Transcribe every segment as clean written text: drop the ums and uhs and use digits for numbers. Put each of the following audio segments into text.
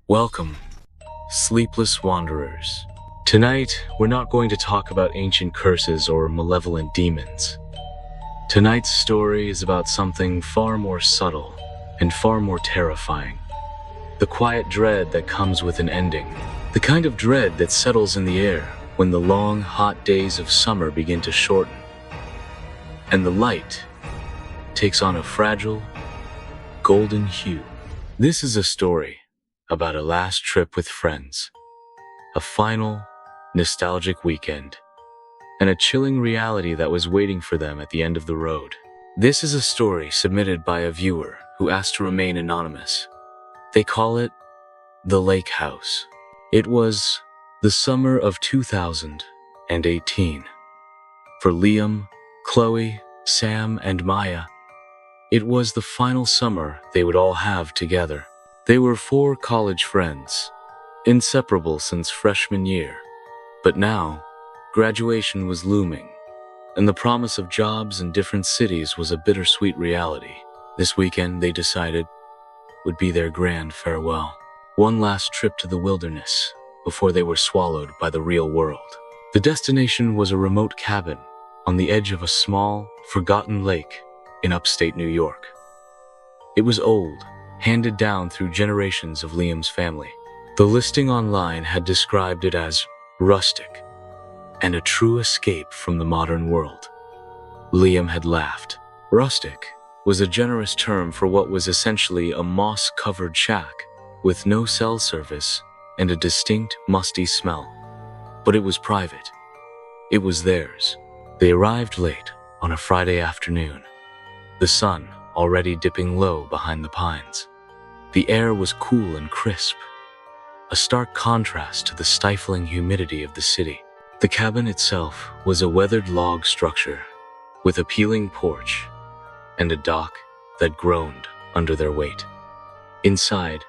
Welcome, sleepless wanderers. Tonight, we're not going to talk about ancient curses or malevolent demons. Tonight's story is about something far more subtle and far more terrifying. The quiet dread that comes with an ending. The kind of dread that settles in the air when the long, hot days of summer begin to shorten, and the light takes on a fragile, golden hue. This is a story about a last trip with friends, a final, nostalgic weekend, and a chilling reality that was waiting for them at the end of the road. This is a story submitted by a viewer who asked to remain anonymous. They call it The Lake House. It was the summer of 2018. For Liam, Chloe, Sam, and Maya, it was the final summer they would all have together. They were 4 college friends, inseparable since freshman year. But now, graduation was looming, and the promise of jobs in different cities was a bittersweet reality. This weekend, they decided, would be their grand farewell. One last trip to the wilderness before they were swallowed by the real world. The destination was a remote cabin on the edge of a small, forgotten lake in upstate New York. It was old, handed down through generations of Liam's family. The listing online had described it as rustic and a true escape from the modern world. Liam had laughed. Rustic was a generous term for what was essentially a moss-covered shack with no cell service and a distinct, musty smell. But it was private. It was theirs. They arrived late on a Friday afternoon, the sun already dipping low behind the pines. The air was cool and crisp, a stark contrast to the stifling humidity of the city. The cabin itself was a weathered log structure with a peeling porch and a dock that groaned under their weight. Inside,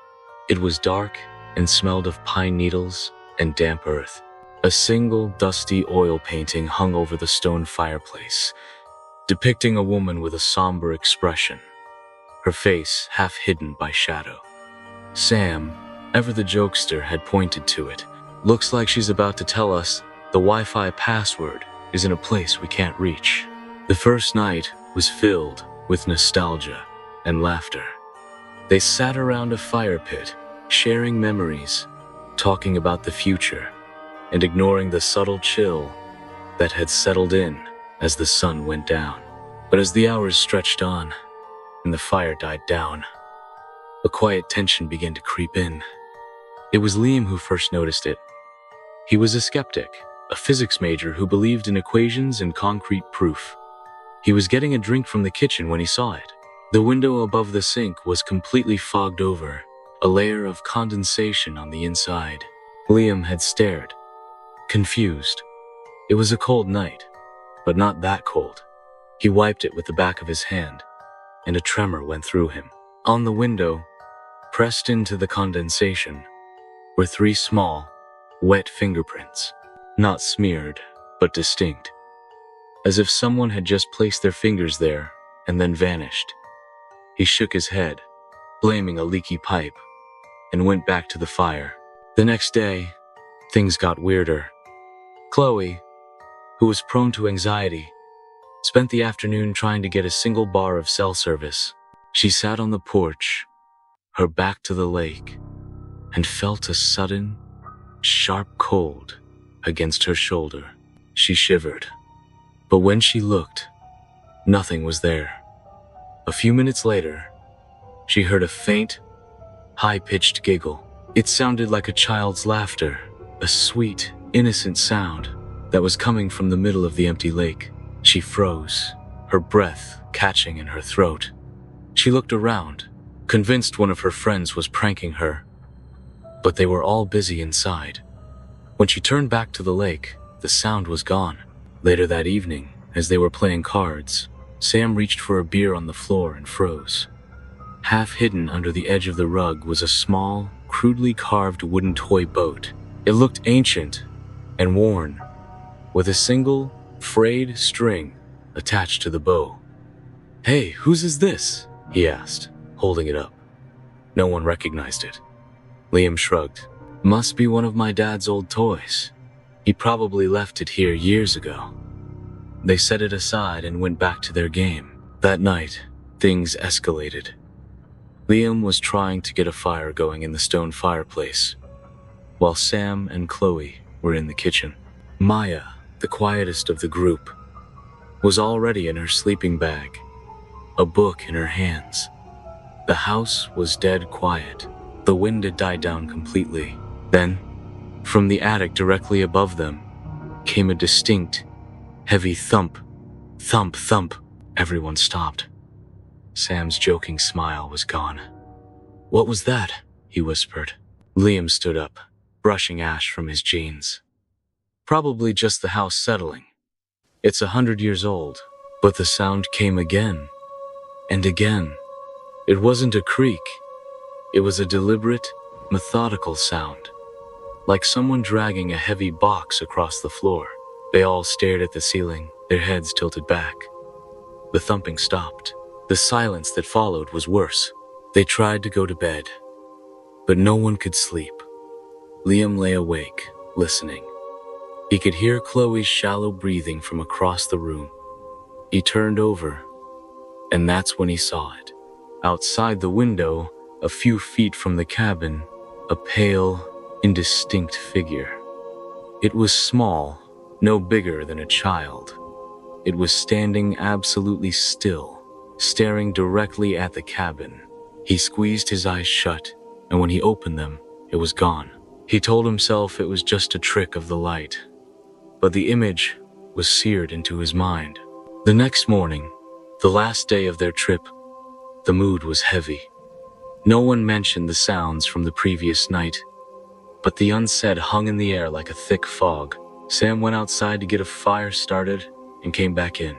it was dark and smelled of pine needles and damp earth. A single dusty oil painting hung over the stone fireplace, depicting a woman with a somber expression, her face half hidden by shadow. Sam, ever the jokester, had pointed to it. Looks like she's about to tell us the Wi-Fi password is in a place we can't reach. The first night was filled with nostalgia and laughter. They sat around a fire pit, sharing memories, talking about the future, and ignoring the subtle chill that had settled in as the sun went down. But as the hours stretched on and the fire died down, a quiet tension began to creep in. It was Liam who first noticed it. He was a skeptic, a physics major who believed in equations and concrete proof. He was getting a drink from the kitchen when he saw it. The window above the sink was completely fogged over, a layer of condensation on the inside. Liam had stared, confused. It was a cold night, but not that cold. He wiped it with the back of his hand, and a tremor went through him. On the window, pressed into the condensation, were 3 small, wet fingerprints, not smeared, but distinct, as if someone had just placed their fingers there and then vanished. He shook his head, blaming a leaky pipe, and went back to the fire. The next day, things got weirder. Chloe, who was prone to anxiety, spent the afternoon trying to get a single bar of cell service. She sat on the porch, her back to the lake, and felt a sudden, sharp cold against her shoulder. She shivered, but when she looked, nothing was there. A few minutes later, she heard a faint, high-pitched giggle. It sounded like a child's laughter, a sweet, innocent sound that was coming from the middle of the empty lake. She froze, her breath catching in her throat. She looked around, convinced one of her friends was pranking her, but they were all busy inside. When she turned back to the lake, the sound was gone. Later that evening, as they were playing cards, Sam reached for a beer on the floor and froze. Half hidden under the edge of the rug was a small, crudely carved wooden toy boat. It looked ancient and worn, with a single, frayed string attached to the bow. "Hey, whose is this?" he asked, holding it up. No one recognized it. Liam shrugged. Must be one of my dad's old toys. He probably left it here years ago. They set it aside and went back to their game. That night, things escalated. Liam was trying to get a fire going in the stone fireplace, while Sam and Chloe were in the kitchen. Maya, the quietest of the group, was already in her sleeping bag, a book in her hands. The house was dead quiet. The wind had died down completely. Then, from the attic directly above them, came a distinct, heavy thump. Thump, thump. Everyone stopped. Sam's joking smile was gone. "What was that?" he whispered. Liam stood up, brushing ash from his jeans. "Probably just the house settling. It's 100 years old." But the sound came again, and again. It wasn't a creak. It was a deliberate, methodical sound, like someone dragging a heavy box across the floor. They all stared at the ceiling, their heads tilted back. The thumping stopped. The silence that followed was worse. They tried to go to bed, but no one could sleep. Liam lay awake, listening. He could hear Chloe's shallow breathing from across the room. He turned over, and that's when he saw it. Outside the window, a few feet from the cabin, a pale, indistinct figure. It was small, no bigger than a child. It was standing absolutely still, staring directly at the cabin. He squeezed his eyes shut, and when he opened them, it was gone. He told himself it was just a trick of the light, but the image was seared into his mind. The next morning, the last day of their trip, the mood was heavy. No one mentioned the sounds from the previous night, but the unsaid hung in the air like a thick fog. Sam went outside to get a fire started and came back in,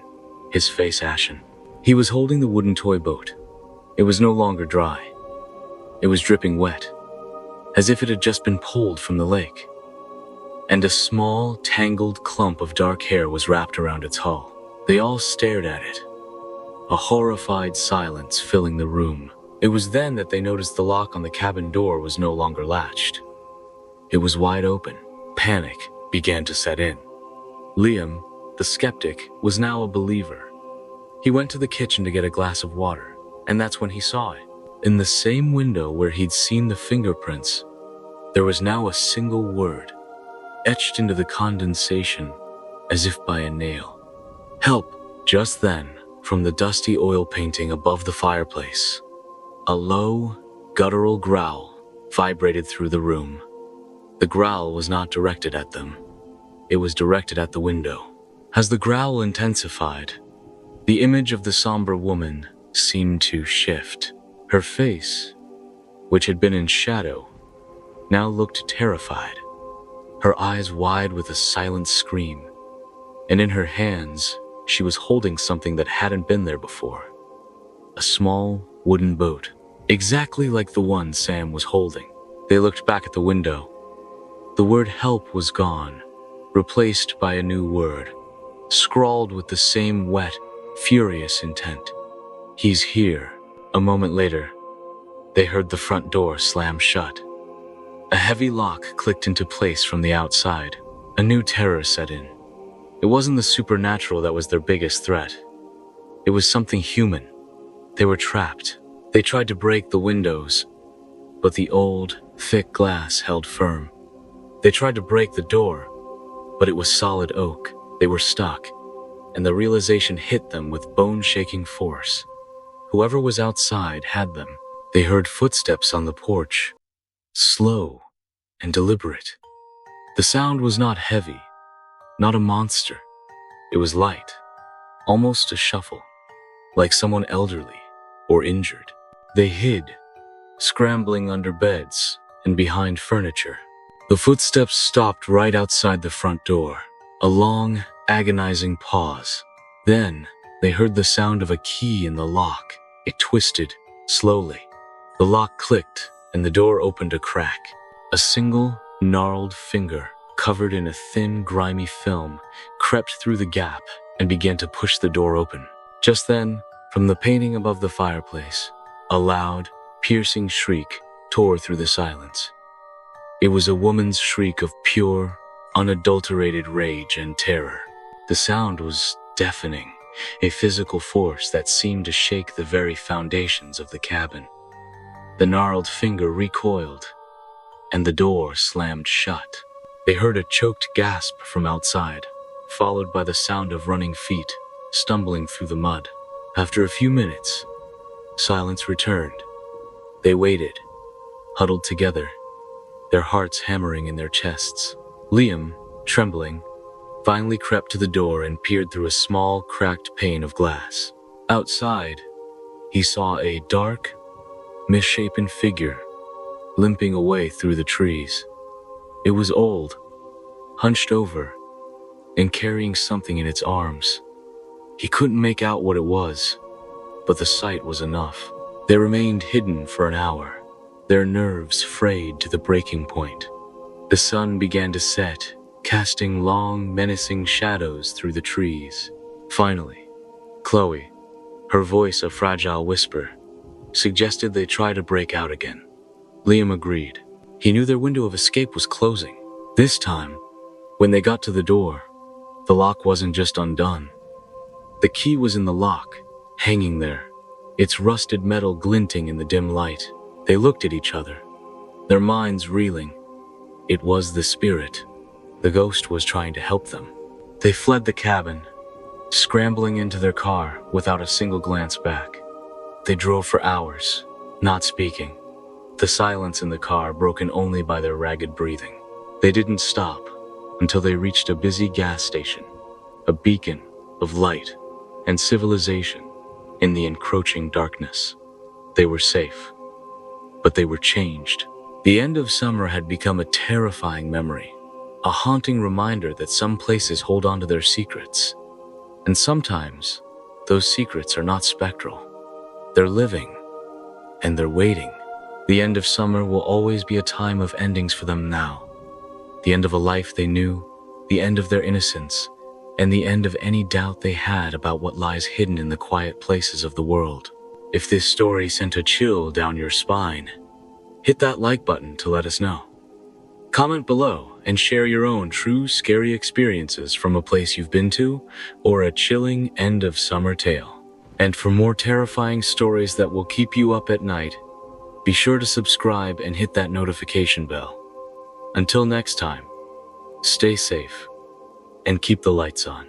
his face ashen. He was holding the wooden toy boat. It was no longer dry. It was dripping wet, as if it had just been pulled from the lake. And a small, tangled clump of dark hair was wrapped around its hull. They all stared at it, a horrified silence filling the room. It was then that they noticed the lock on the cabin door was no longer latched. It was wide open. Panic began to set in. Liam, the skeptic, was now a believer. He went to the kitchen to get a glass of water, and that's when he saw it. In the same window where he'd seen the fingerprints, there was now a single word, etched into the condensation as if by a nail. "Help!" Just then, from the dusty oil painting above the fireplace, a low, guttural growl vibrated through the room. The growl was not directed at them. It was directed at the window. As the growl intensified, the image of the somber woman seemed to shift. Her face, which had been in shadow, now looked terrified, her eyes wide with a silent scream, and in her hands, she was holding something that hadn't been there before. A small wooden boat, exactly like the one Sam was holding. They looked back at the window. The word help was gone, replaced by a new word, scrawled with the same wet, furious intent. "He's here." A moment later, they heard the front door slam shut. A heavy lock clicked into place from the outside. A new terror set in. It wasn't the supernatural that was their biggest threat. It was something human. They were trapped. They tried to break the windows, but the old, thick glass held firm. They tried to break the door, but it was solid oak. They were stuck, and the realization hit them with bone-shaking force. Whoever was outside had them. They heard footsteps on the porch, slow and deliberate. The sound was not heavy, not a monster. It was light, almost a shuffle, like someone elderly or injured. They hid, scrambling under beds and behind furniture. The footsteps stopped right outside the front door. A long, agonizing pause. Then, they heard the sound of a key in the lock. It twisted, slowly. The lock clicked, and the door opened a crack. A single, gnarled finger, covered in a thin, grimy film, crept through the gap and began to push the door open. Just then, from the painting above the fireplace, a loud, piercing shriek tore through the silence. It was a woman's shriek of pure, unadulterated rage and terror. The sound was deafening, a physical force that seemed to shake the very foundations of the cabin. The gnarled finger recoiled, and the door slammed shut. They heard a choked gasp from outside, followed by the sound of running feet, stumbling through the mud. After a few minutes, silence returned. They waited, huddled together, their hearts hammering in their chests. Liam, trembling, finally crept to the door and peered through a small, cracked pane of glass. Outside, he saw a dark, misshapen figure limping away through the trees. It was old, hunched over, and carrying something in its arms. He couldn't make out what it was, but the sight was enough. They remained hidden for an hour, their nerves frayed to the breaking point. The sun began to set, casting long, menacing shadows through the trees. Finally, Chloe, her voice a fragile whisper, suggested they try to break out again. Liam agreed. He knew their window of escape was closing. This time, when they got to the door, the lock wasn't just undone. The key was in the lock, hanging there, its rusted metal glinting in the dim light. They looked at each other, their minds reeling. It was the spirit. The ghost was trying to help them. They fled the cabin, scrambling into their car without a single glance back. They drove for hours, not speaking, the silence in the car broken only by their ragged breathing. They didn't stop until they reached a busy gas station, a beacon of light and civilization in the encroaching darkness. They were safe, but they were changed. The end of summer had become a terrifying memory, a haunting reminder that some places hold on to their secrets. And sometimes, those secrets are not spectral. They're living, and they're waiting. The end of summer will always be a time of endings for them now. The end of a life they knew, the end of their innocence, and the end of any doubt they had about what lies hidden in the quiet places of the world. If this story sent a chill down your spine, hit that like button to let us know. Comment below and share your own true scary experiences from a place you've been to or a chilling end of summer tale. And for more terrifying stories that will keep you up at night, be sure to subscribe and hit that notification bell. Until next time, stay safe and keep the lights on.